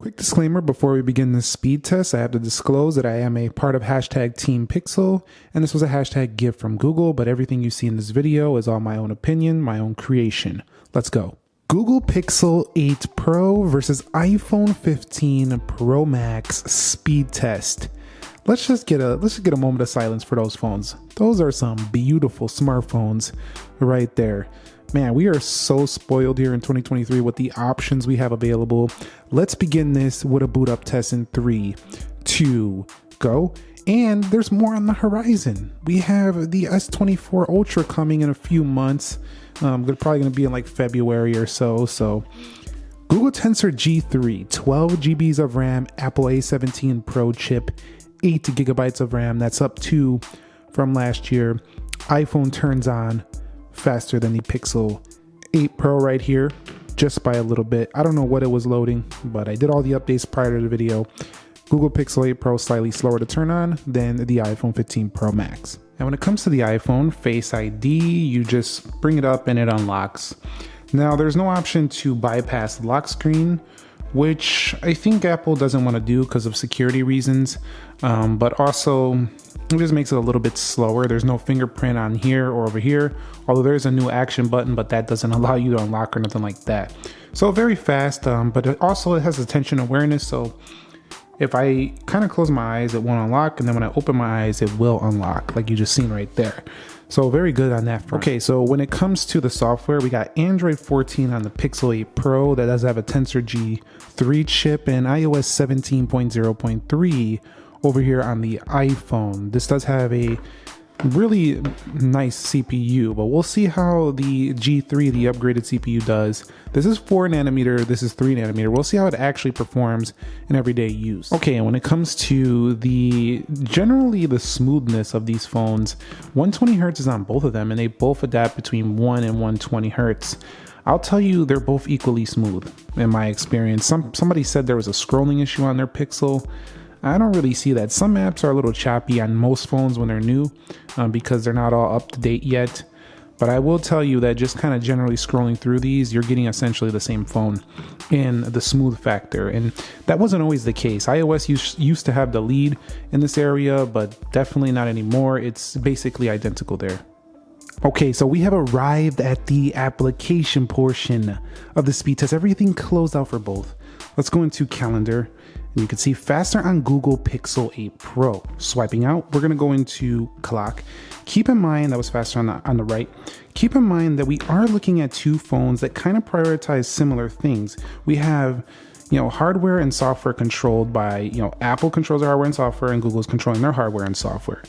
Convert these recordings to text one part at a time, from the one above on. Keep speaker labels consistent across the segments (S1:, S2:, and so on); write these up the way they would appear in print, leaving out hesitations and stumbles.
S1: Quick disclaimer before we begin this speed test, I have to disclose that I am a part of hashtag Team Pixel, and this was a hashtag gift from Google, but everything you see in this video is all my own opinion, my own creation. Let's go. Google Pixel 8 Pro versus iPhone 15 Pro Max speed test. Let's just get a moment of silence for those phones. Those are some beautiful smartphones right there. Man, we are so spoiled here in 2023 with the options we have available. Let's begin this with a boot up test in 3, 2, go. And there's more on the horizon. We have the S24 Ultra coming in a few months. They're probably going to be in like February or so. So Google Tensor G3, 12 GBs of RAM, Apple A17 Pro chip, 8 gigabytes of RAM. That's up 2 from last year. iPhone turns on faster than the Pixel 8 Pro right here, just by a little bit. I don't know what it was loading, but I did all the updates prior to the video. Google Pixel 8 Pro slightly slower to turn on than the iPhone 15 Pro Max. And when it comes to the iPhone, Face ID, you just bring it up and it unlocks. Now there's no option to bypass the lock screen, which I think Apple doesn't want to do because of security reasons, but also it just makes it a little bit slower. There's no fingerprint on here or over here, although there's a new action button, but that doesn't allow you to unlock or nothing like that. So very fast, but it has attention awareness. So if I kind of close my eyes, it won't unlock, and then when I open my eyes, it will unlock, like you just seen right there. So very good on that front. Okay, so when it comes to the software, we got Android 14 on the Pixel 8 Pro that does have a Tensor G3 chip and iOS 17.0.3 over here on the iPhone. This does have a really nice CPU, but we'll see how the G3, the upgraded CPU, does. This is 4 nanometer, this is 3 nanometer. We'll see how it actually performs in everyday use. Okay, and when it comes to generally the smoothness of these phones, 120 Hertz is on both of them, and they both adapt between 1 and 120 Hertz. I'll tell you, they're both equally smooth in my experience. Somebody said there was a scrolling issue on their Pixel. I don't really see that. Some apps are a little choppy on most phones when they're new because they're not all up to date yet. But I will tell you that just kind of generally scrolling through these, you're getting essentially the same phone in the smooth factor. And that wasn't always the case. iOS used to have the lead in this area, but definitely not anymore. It's basically identical there. Okay, so we have arrived at the application portion of the speed test. Everything closed out for both. Let's go into calendar. And you can see faster on Google Pixel 8 Pro. Swiping out, we're going to go into clock. Keep in mind that was faster on the right. Keep in mind that we are looking at two phones that kind of prioritize similar things. We have, hardware and software controlled by, Apple controls their hardware and software, and Google's controlling their hardware and software.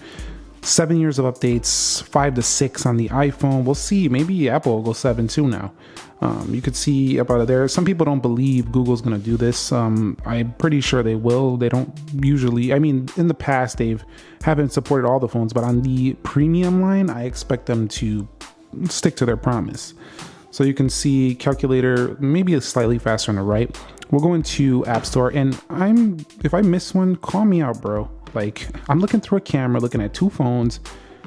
S1: 7 years of updates, 5 to 6 on the iPhone. We'll see. Maybe Apple will go 7 too now. You could see about it there. Some people don't believe Google's going to do this. I'm pretty sure they will. They don't usually. In the past, haven't supported all the phones, but on the premium line, I expect them to stick to their promise. So you can see calculator, maybe slightly faster on the right. We'll go into App Store, and if I miss one, call me out, bro. Like, I'm looking through a camera, looking at two phones,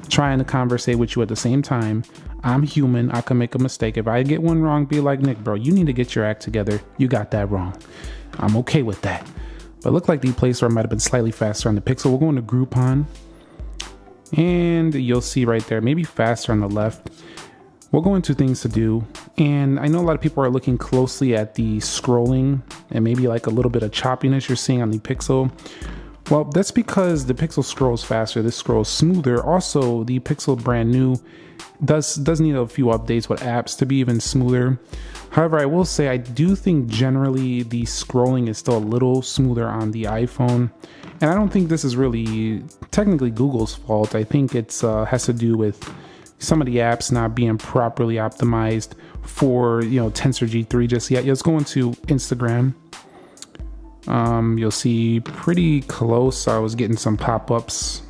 S1: trying to conversate with you at the same time. I'm human. I can make a mistake. If I get one wrong, be like, Nick, bro, you need to get your act together. You got that wrong. I'm okay with that. But look like the Play Store might have been slightly faster on the Pixel. We'll go into Groupon, and you'll see right there, maybe faster on the left. We'll go into things to do. And I know a lot of people are looking closely at the scrolling and maybe like a little bit of choppiness you're seeing on the Pixel. Well, that's because the Pixel scrolls faster. This scrolls smoother. Also, the Pixel brand new does need a few updates with apps to be even smoother. However, I will say I do think generally the scrolling is still a little smoother on the iPhone. And I don't think this is really technically Google's fault. I think it has to do with some of the apps not being properly optimized for, Tensor G3 just yet. Let's go into Instagram. You'll see pretty close. I was getting some pop-ups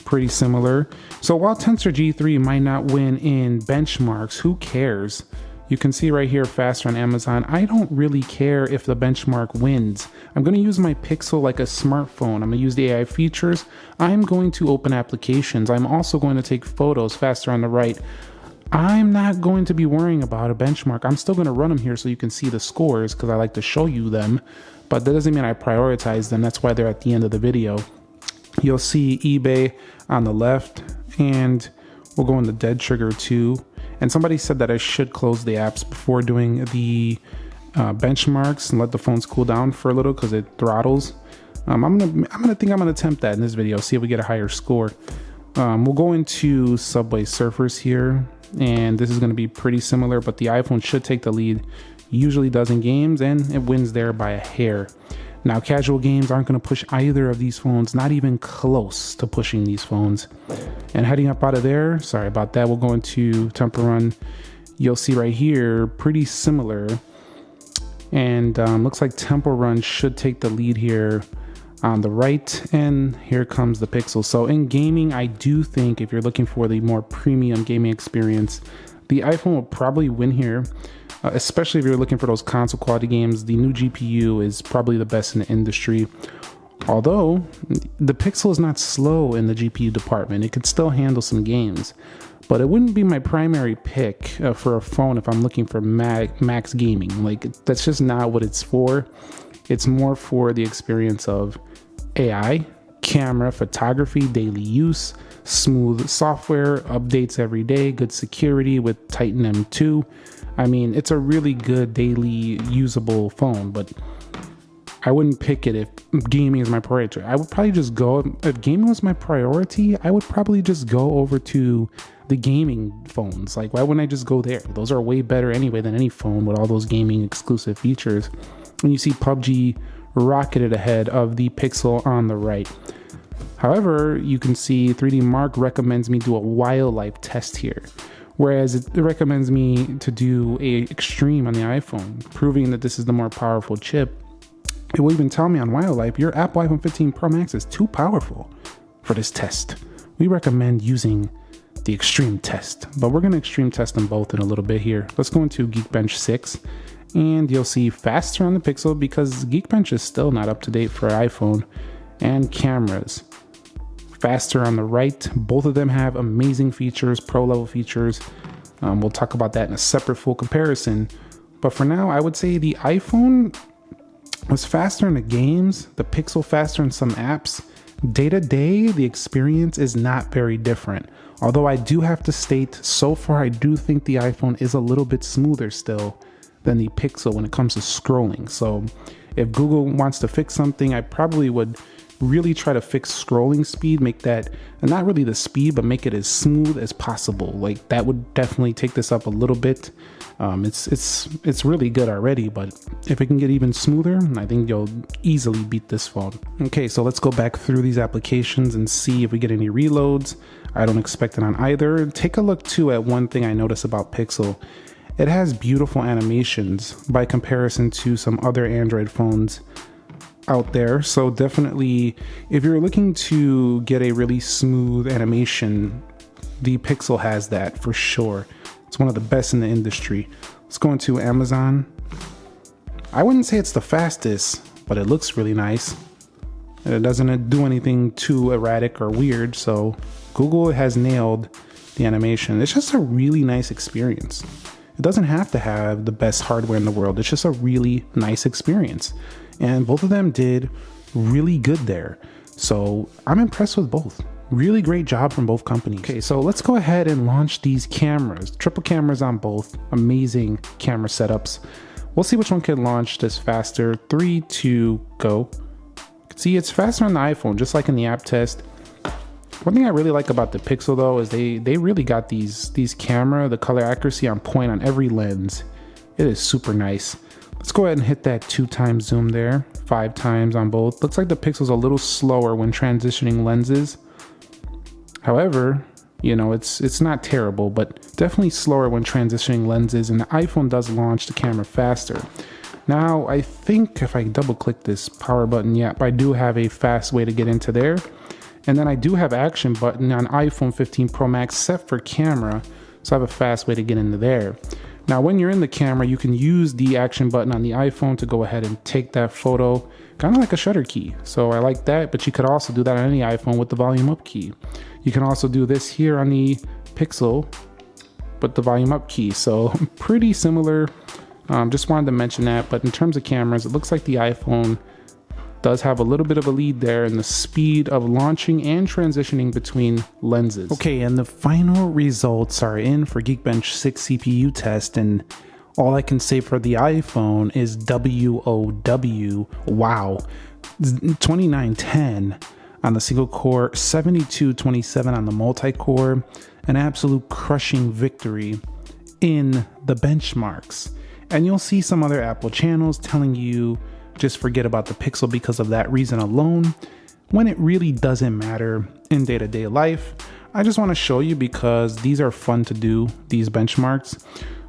S1: pretty similar. So while Tensor G3 might not win in benchmarks, who cares? You can see right here faster on Amazon. I don't really care if the benchmark wins. I'm going to use my Pixel like a smartphone. I'm going to use the AI features. I'm going to open applications. I'm also going to take photos faster on the right. I'm not going to be worrying about a benchmark. I'm still going to run them here so you can see the scores because I like to show you them. but that doesn't mean I prioritize them. That's why they're at the end of the video. You'll see eBay on the left, and we'll go into dead trigger too. And somebody said that I should close the apps before doing the benchmarks and let the phones cool down for a little because it throttles. I'm gonna attempt that in this video, see if we get a higher score. We'll go into Subway Surfers here, and this is going to be pretty similar, but the iPhone should take the lead. Usually does in games, and it wins there by a hair. Now, casual games aren't going to push either of these phones, not even close to pushing these phones. And heading up out of there, sorry about that, we'll go into Temple Run. You'll see right here, pretty similar. And looks like Temple Run should take the lead here on the right, and here comes the Pixel. So in gaming, I do think if you're looking for the more premium gaming experience, the iPhone will probably win here. Especially if you're looking for those console quality games, the new GPU is probably the best in the industry. Although the Pixel is not slow in the GPU department, it could still handle some games. But it wouldn't be my primary pick for a phone if I'm looking for max gaming. Like, that's just not what it's for. It's more for the experience of AI, camera, photography, daily use, smooth software, updates every day, good security with Titan M2. I mean, it's a really good daily usable phone, but I wouldn't pick it if gaming is my priority. I would probably just go, if gaming was my priority, I would probably just go over to the gaming phones. Like, why wouldn't I just go there? Those are way better anyway than any phone with all those gaming exclusive features. And you see PUBG rocketed ahead of the Pixel on the right. However, you can see 3D Mark recommends me do a wildlife test here, whereas it recommends me to do a extreme on the iPhone, proving that this is the more powerful chip. It will even tell me on wildlife, your Apple iPhone 15 Pro Max is too powerful for this test. We recommend using the extreme test, but we're going to extreme test them both in a little bit here. Let's go into Geekbench 6, and you'll see faster on the Pixel because Geekbench is still not up to date for iPhone. And cameras, faster on the right. Both of them have amazing features, pro level features. We'll talk about that in a separate full comparison. But for now, I would say the iPhone was faster in the games, the Pixel faster in some apps. Day to day, the experience is not very different. Although I do have to state, so far I do think the iPhone is a little bit smoother still than the Pixel when it comes to scrolling. So if Google wants to fix something, I probably would really try to fix scrolling speed, make that not really the speed, but make it as smooth as possible. Like, that would definitely take this up a little bit. It's really good already, but if it can get even smoother, I think you'll easily beat this phone. Okay, so let's go back through these applications and see if we get any reloads. I don't expect it on either. Take a look too at one thing I noticed about Pixel. It has beautiful animations by comparison to some other Android phones out there. So definitely, if you're looking to get a really smooth animation, the Pixel has that for sure. It's one of the best in the industry. Let's go into Amazon. I wouldn't say it's the fastest, but it looks really nice. And it doesn't do anything too erratic or weird, so Google has nailed the animation. It's just a really nice experience. It doesn't have to have the best hardware in the world. It's just a really nice experience. And both of them did really good there. So I'm impressed with both. Really great job from both companies. Okay, so let's go ahead and launch these cameras. Triple cameras on both. Amazing camera setups. We'll see which one can launch this faster. 3, 2, go. See, it's faster on the iPhone, just like in the app test. One thing I really like about the Pixel though is they really got these camera, the color accuracy on point on every lens. It is super nice. Let's go ahead and hit that 2x zoom there, 5x on both. Looks like the Pixel's a little slower when transitioning lenses. However, you know, it's not terrible, but definitely slower when transitioning lenses, and the iPhone does launch the camera faster. Now, I think if I double click this power button, yep, I do have a fast way to get into there. And then I do have action button on iPhone 15 Pro Max set for camera, so I have a fast way to get into there. Now, when you're in the camera, you can use the action button on the iPhone to go ahead and take that photo, kind of like a shutter key. So I like that, but you could also do that on any iPhone with the volume up key. You can also do this here on the Pixel with the volume up key. So pretty similar. Just wanted to mention that, but in terms of cameras, it looks like the iPhone does have a little bit of a lead there in the speed of launching and transitioning between lenses. Okay, and the final results are in for Geekbench 6 CPU test, and all I can say for the iPhone is WOW. Wow. 2910 on the single core, 7227 on the multi-core, an absolute crushing victory in the benchmarks. And you'll see some other Apple channels telling you just forget about the Pixel because of that reason alone, when it really doesn't matter in day-to-day life. I just want to show you because these are fun to do, these benchmarks.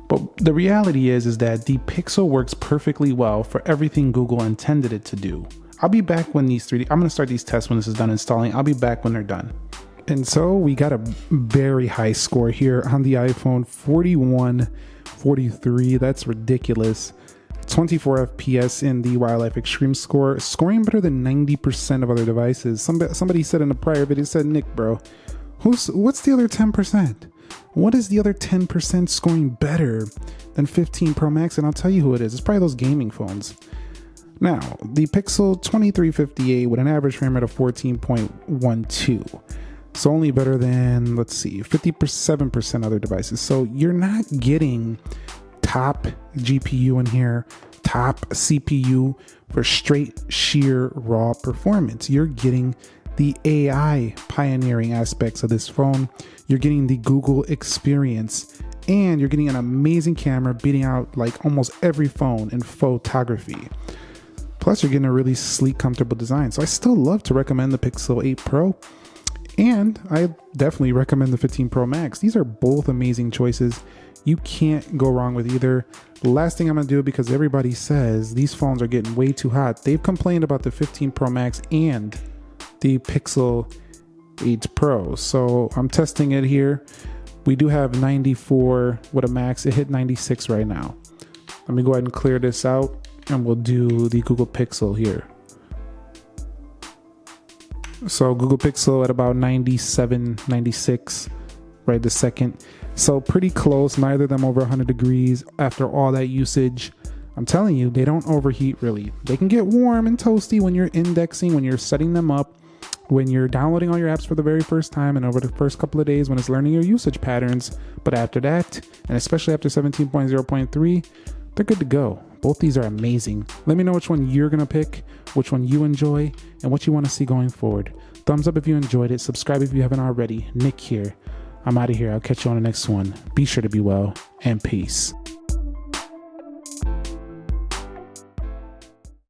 S1: But the reality is that the Pixel works perfectly well for everything Google intended it to do. I'll be back when I'm going to start these tests when this is done installing. I'll be back when they're done. And so we got a very high score here on the iPhone, 4143. That's ridiculous. 24 FPS in the Wildlife Extreme score, scoring better than 90% of other devices. Somebody said in a prior video, said, Nick, bro, what's the other 10%? What is the other 10% scoring better than 15 Pro Max? And I'll tell you who it is. It's probably those gaming phones. Now, the Pixel 2358 with an average frame rate of 14.12. So only better than, let's see, 57% other devices. So you're not getting top GPU in here, top CPU for straight sheer raw performance. You're getting the AI pioneering aspects of this phone. You're getting the Google experience, and you're getting an amazing camera beating out like almost every phone in photography. Plus you're getting a really sleek, comfortable design. So I still love to recommend the Pixel 8 Pro, and I definitely recommend the 15 Pro Max. These are both amazing choices. You can't go wrong with either. The last thing I'm gonna do, because everybody says these phones are getting way too hot. They've complained about the 15 Pro Max and the Pixel 8 Pro. So I'm testing it here. We do have 94 with a max. It hit 96 right now. Let me go ahead and clear this out, and we'll do the Google Pixel here. So Google Pixel at about 97, 96 right this second. So pretty close, neither of them over 100 degrees after all that usage. I'm telling you, they don't overheat really. They can get warm and toasty when you're indexing, when you're setting them up, when you're downloading all your apps for the very first time, and over the first couple of days when it's learning your usage patterns. But after that, and especially after 17.0.3, they're good to go. Both these are amazing. Let me know which one you're gonna pick, which one you enjoy, and what you want to see going forward. Thumbs up if you enjoyed it. Subscribe if you haven't already. Nick here. I'm out of here. I'll catch you on the next one. Be sure to be well, and peace.